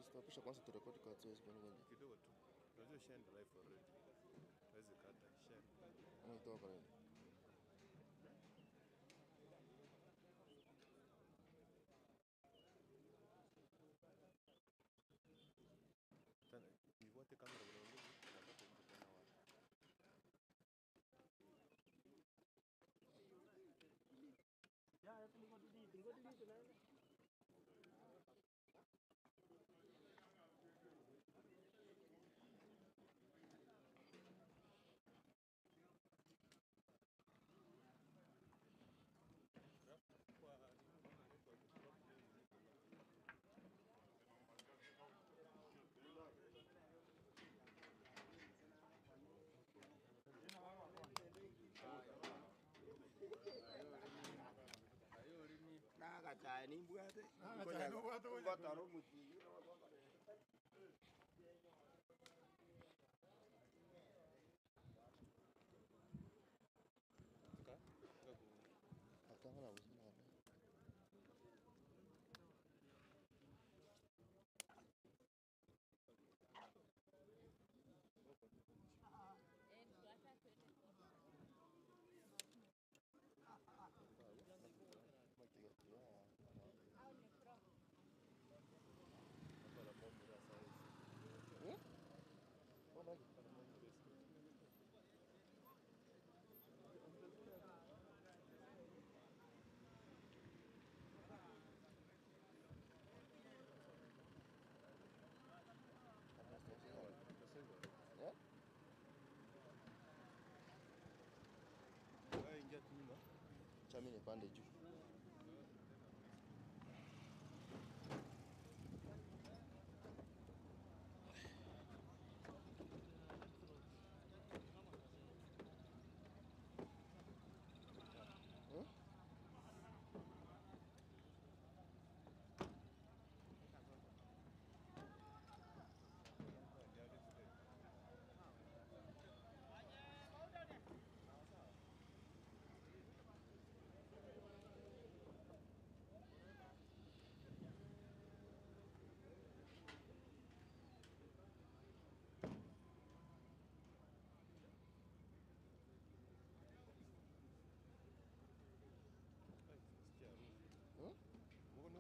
Stopisha kwanza turekodi kwa zoezi kwa nini? Kidogo tu. Unajua share live already. Haiwezi kata share. Unatoka kwa nini? Tana, nifuate kamera vile ongea. Nataka kuona wapi. Ya, tengo delete na. Nakachai nimbwate. Nakachai nimbwate. Ngotaro muti. Atanga uzima. Ingia tu nyuma. Chami ni pande juu.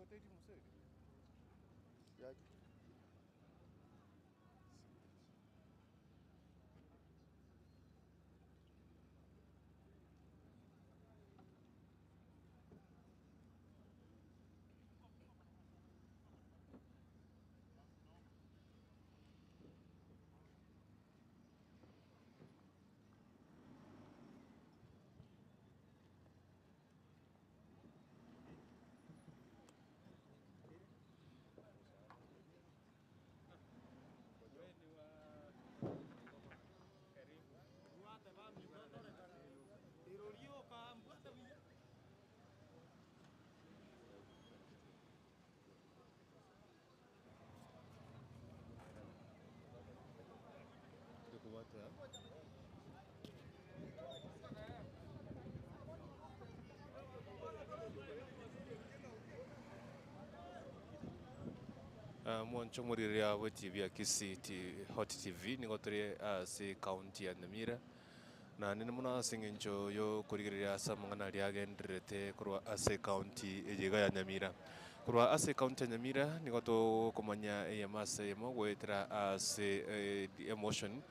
Hoteli msee. Yaki. Mwancho muriria we TV ya Kisiti Hot TV ningotore si county ya Nyamira na nene muna singincho yo kurigiria asa mangana riagenderete kurwa ase county ejiga ya Nyamira kurwa ase county ya Nyamira ningoto kumanya eyamase yemo gwetera ase emotion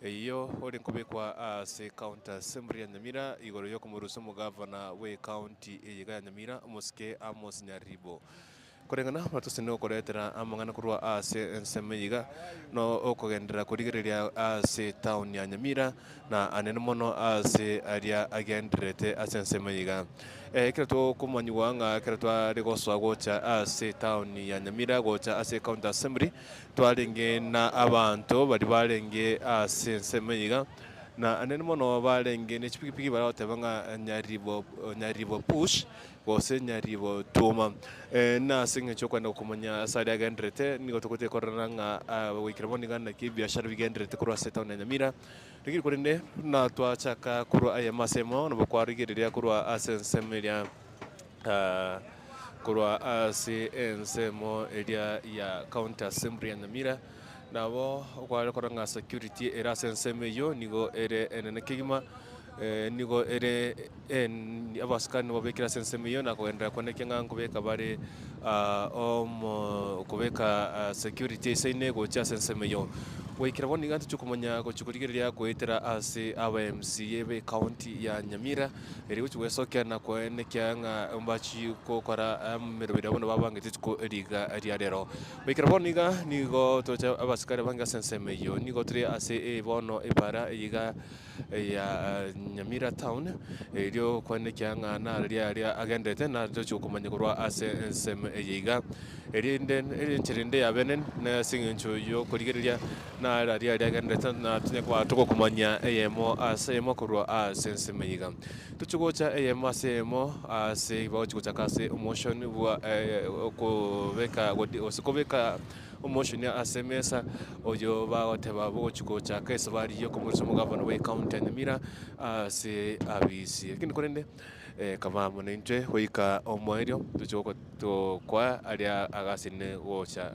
iyo ori nkubikwa ase county assembly ya Nyamira igoro yo kumurusa mugavana we county ejiga ya Nyamira Musike Amos Nyaribo kurengana matusi no kuretera amangana kurwa ase ensemeyiga no okugendera kurigireria ase town ya Nyamira na anene mono ase aria agenderete ase ensemeyiga kira to kumanyiwa nga kira twa rigoswa gocha ase town ya Nyamira gocha ase county assembly twarenge na abantu bari barenge ase ensemeyiga na anene mono barenge ne chipikipiki barotebanga Nyaribo push gose Nyaribo tuma na singe chokwenda kumanya side agendrete nigo tukote korana nga wikiraboni gana ki biashara bigendrete kurwa seta na Nyamira rigi kurinde na twachaka kurwa aya masemo no bakwarigiria kurwa asensemeria kurwa ase ensemo eria ya county assembly ya Nyamira nabo kware koranga security era senseme yo nigo ere enene kigima nigo ere en abaskani babekira senseme yo nakwenda koneke ngango beka bare kubeka security seine gocha senseme yo wikira boni gantu chukumanya gochukurigiria kwetera ase aba MCA be county ya Nyamira eri guchwesokia na kwenekia nga mbachi kokora merobira bono babangete tuko eriga ariarero wikira boni ga nigo tocha abaskari banga senseme yo nigo turi ase bono ibara yiga ya Nyamira town erio kwenekia nga na ria agendete na chukumanya kurwa ase enseme yiga eri nchirinde ya benen na singencho yo kurigiria na ria agendete na tunyakwa tuko kumanya eyemo ase emo kurwa ase enseme yiga tuchugocha eyemo ase emo ase bagocha kase emotion wa kubeka osikobeka emotion ya ase mesa oyo bagoteba bogochugocha kese bari yo kumurisa mugavana we county ya Nyamira ase abisi lakini korende kama mwanenje hoika omwerio tuchoko to kwa aria agasine gocha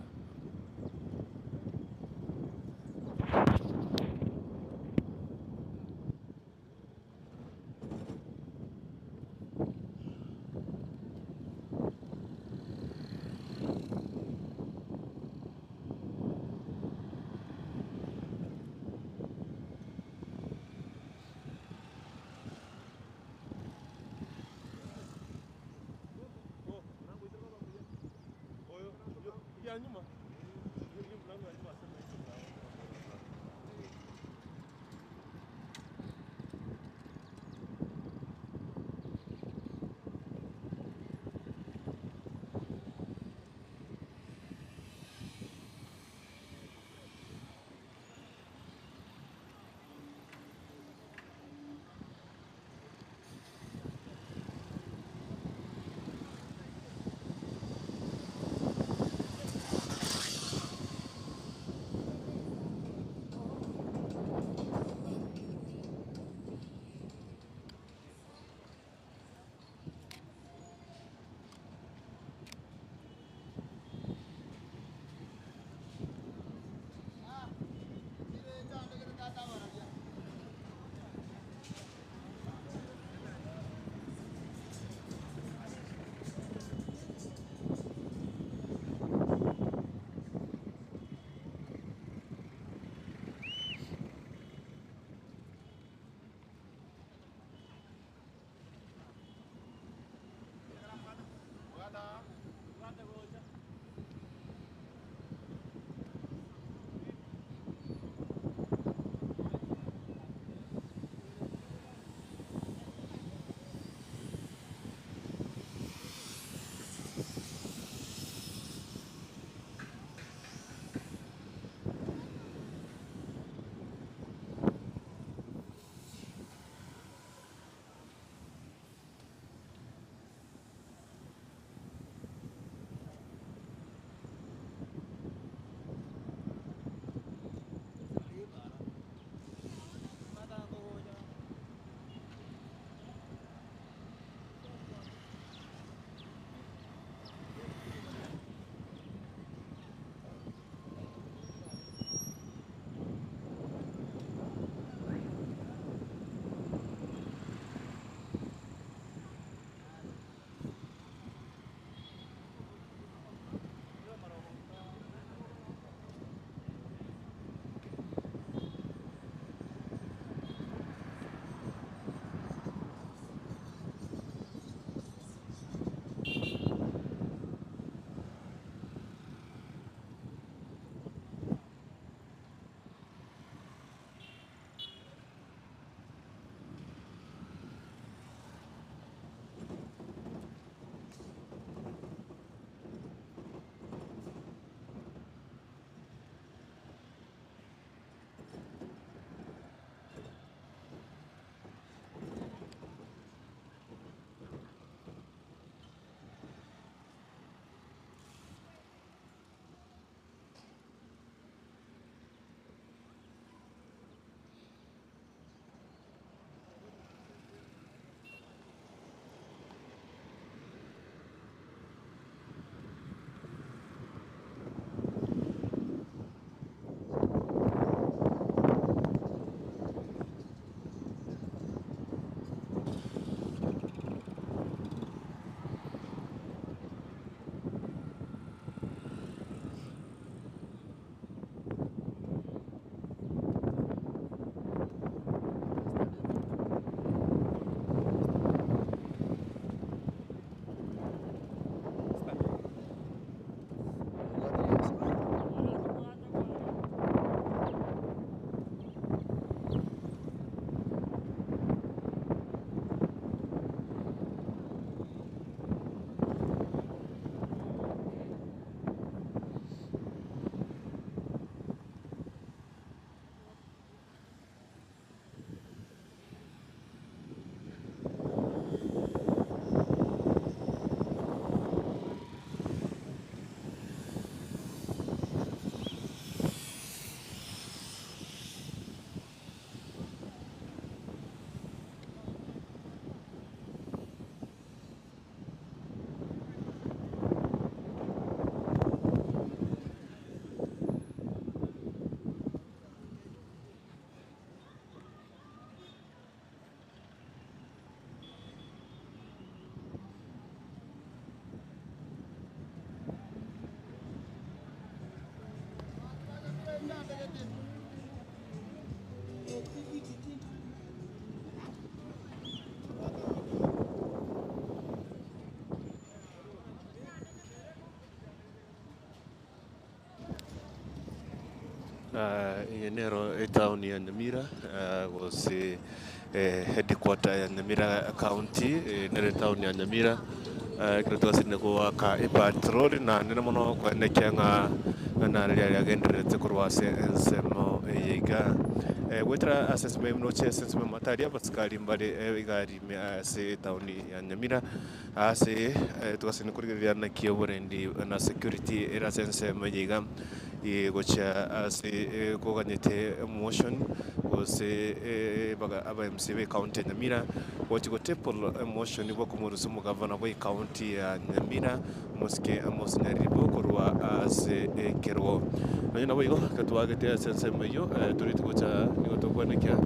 eneo town ya Nyamira was headquarter ya Nyamira County nere town ya Nyamira kira twasine ko ka patrol na nene mono kwa nekenga na ria gendrete kurwase ensemo yiga wetra assessment no che assessment mataria batskali mbale igari me se town ya Nyamira ase twasine kurigira na kiyoborendi na security era sense yiga gocha ase koganyete motion ose baga aba MCB county Nyamira wati go temple motion ibo kumurusu mugavana wa county ya Nyamira moske amos Nyaribo korwa ase kerwo nanyina boigo katwagete sense mayo turiti gocha nigo tokwana kya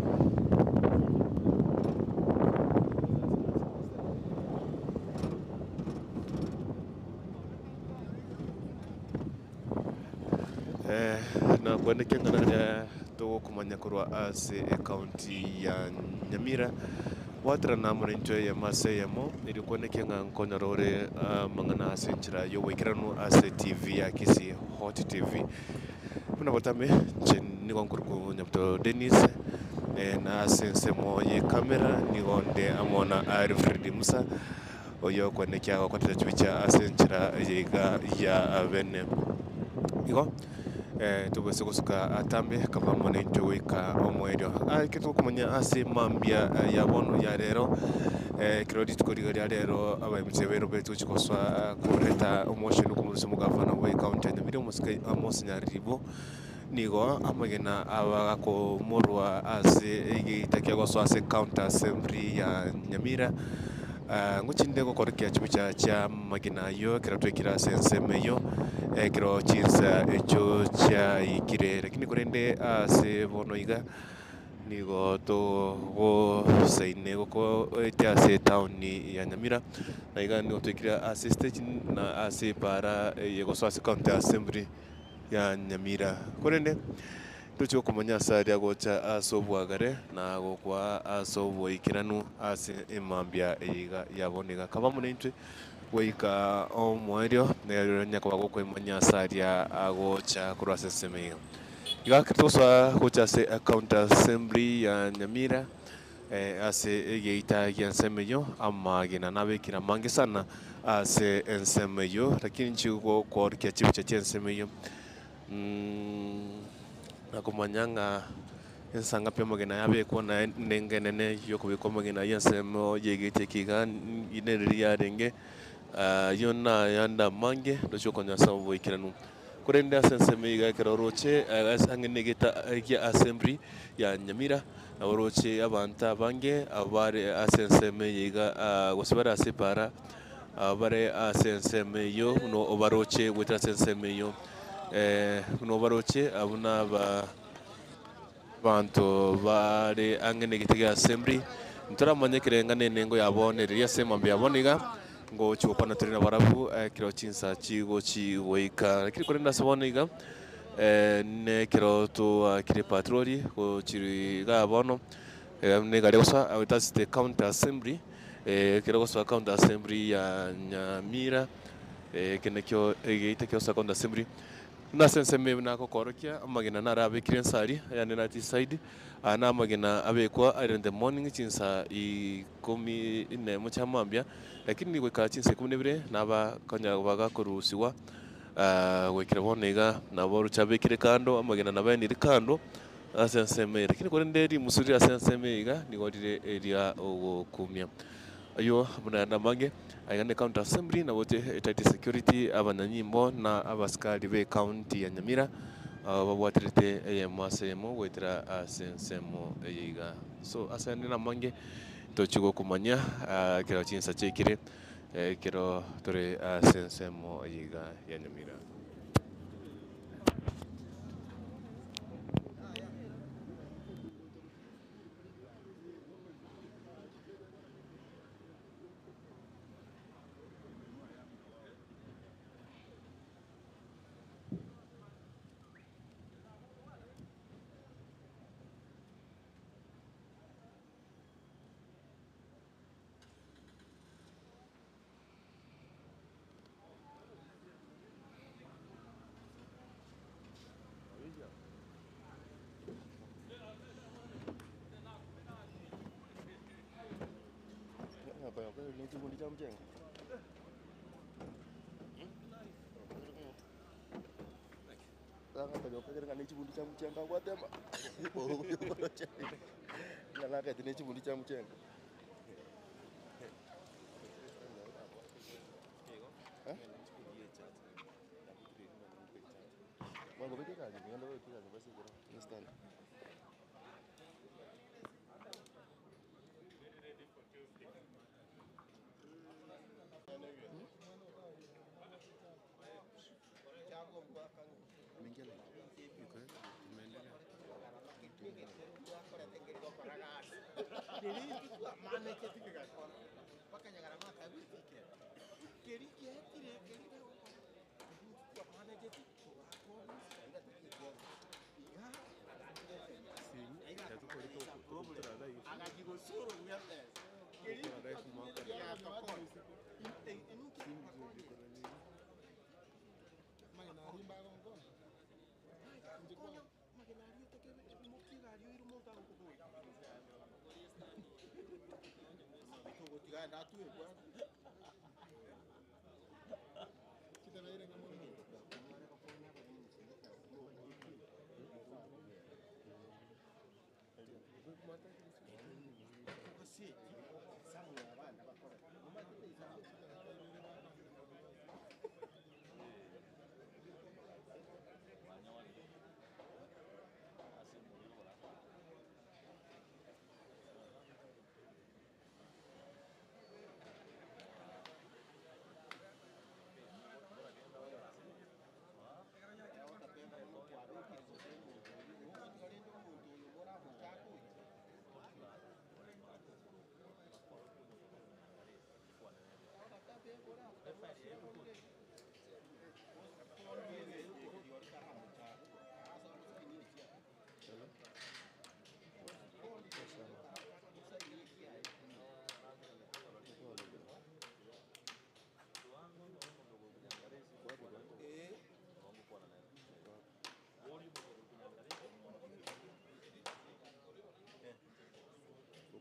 na kuandika ngana to kumanya kurwa ase county ya Nyamira watra na mrencho ya mase yamo ili kuandika ngana rore mangana ase nchira yo wekiranu ase TV ya kisi hot TV muna botame chen ni konkurku nyamto Dennis na ase semo ye kamera ni gonde amona Alfred Musa oyo kuandika kwa tatachicha ase nchira ya avene iko tugose gusuka atambe kaba mwanenjo wika omwerio kitu kumanya ase mambia ya bono ya rero kirodi tukoriga ya rero aba msevero betu chikoswa kureta emotion kumurusa mugavana wa county ya Nyamira musika amos Nyaribo nigo amagena aba ko murwa ase igitakia goswa ase county assembly ya Nyamira nguchinde gokorkia chibucha cha magina yo kiratwekira sense meyo kiro chinsa echo cha ikire lakini kurende ase bono iga nigo to go saine go cha se town ya Nyamira na iga nigo twekira ase stage na ase para yego so ase county assembly ya Nyamira kurende tucho kumanya saria gocha asobwagare na gokwa asobwoikiranu ase emambia iga yabonega kaba munentwe weika omwerio nerenya kwa gokwa imanya saria agocha kurasa semeo iga kitoswa gocha se account assembly ya Nyamira ase egeita gyansemeyo ama gina nabekira mange sana ase ensemeyo lakini nchigo kwa kia chibu cha chensemeyo nakumanyanga ensanga pia magena yabe kuona nengenene yokubikwa magena yensemo yegete kiga ineriri yarenge yonna yanda mange docho konya sawo ikiranu kurenda senseme iga keroroche asangenegeta ya assembly ya Nyamira aboroche abanta bange abare asenseme yiga gosibara asepara abare asenseme yo no obaroche weta senseme yo no baroche abuna bantu bari angene gitiga assembly nturamanye kirenga nenengo yabone ria sema byaboniga ngo chupana turina barabu kiro chinsa chigo chigoika lakini kurenda saboniga ne kiro to kire patroli ko chiri ga bono ne gare kosa awita state county assembly kiro kosa county assembly ya Nyamira kenekyo egeite kyo county assembly na sense me na kokorokia amagina na rabe kirensari yani na side ana amagina abekwa in the morning chinsa i komi ine muchamambia lakini ni gweka chinsa 12 naba kanya baga kurusiwa gwekira bonega nabo ruchabekire kando amagina nabe ni kando sense me lakini ko nderi musuri sense me iga ni godire area okumia ayo muna mange ayane county assembly na wote tight security abanyanyimbo na abaskari be county ya Nyamira babwatirite masemo wetira asensemo yiga so asane na mange tochigo kumanya kira chinsa chekire kiro tore asensemo yiga ya Nyamira. Kwa ni chikundi cha mchenga. Saka kajo kaje ni chikundi cha mchenga kwa tema. Ngala ka ni chikundi cha mchenga. Wango beke kaje ngalo beke kaje basi kira. Understand?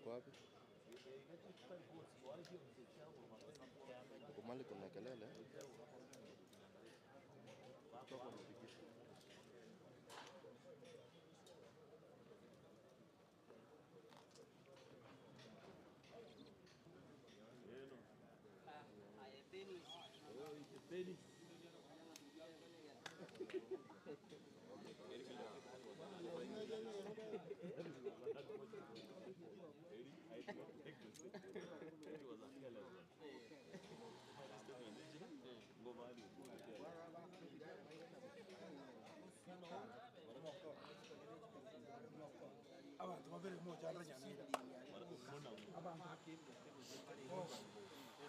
Wapi? Uko mahali kuna kelele. Abantu babere mo cyangwa Nyamira.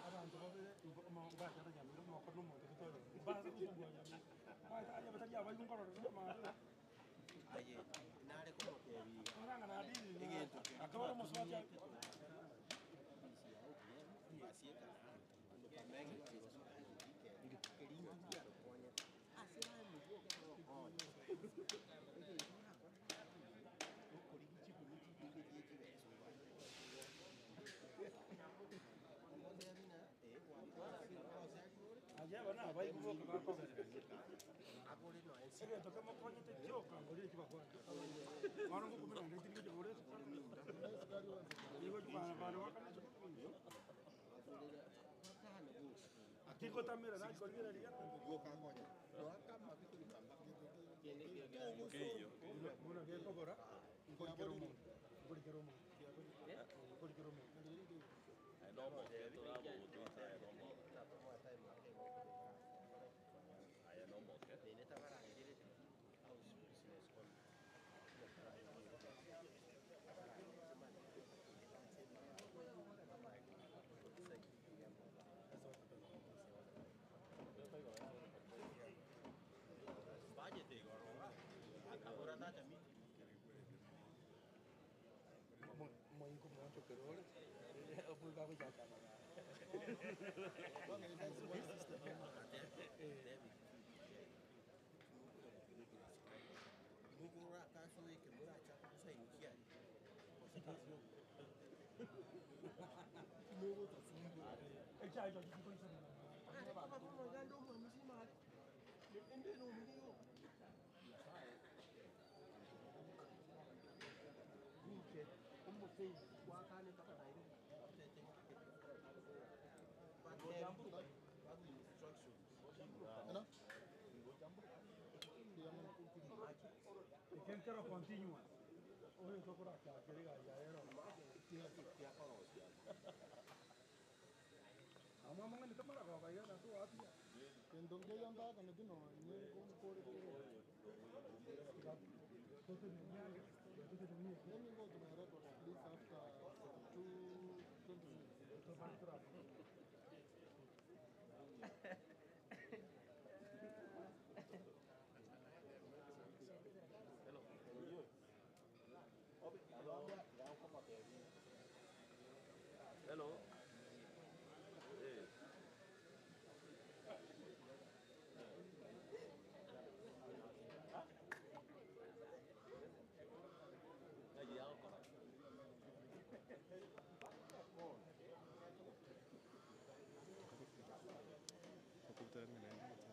Abantu babere mo bashaka Nyamira mo ko no mo kitoro. Baza ko mo Nyamira. Aje batajya bayungoro n'amara. Aye nare ko kebi. Oranga na dini. Igento. Akabara mo swata. Basieka. Ndo kamenga. Keringi ya konya. Asira mu go ko. Aja bana bai ko ka ko. Agore no ai sige to kamo ko te jo ka ngore ki ba ko. Mano ko kumena ndi ndi ngore. Digo para wa kana jo. Aquí ko tamira na ko mira ria. Go ka ko. No aka ma bitu ni bamba. Tiene que yo. Bueno, que ko bora. Ko kero mo. Ko kero mo. Ko kero mo. Ai no mo ke to la bo to sai no mo. Continua. Oye, esto por acá, que diga, ya era. Vamos a montar para acá, vaya a tu atia. Entonces ya anda con el tino, ni con por el. Entonces venía, entonces venía. Let me go to my record at least after 2:20 minutes. Esto va a entrar. Hello. Ocultar el mensaje.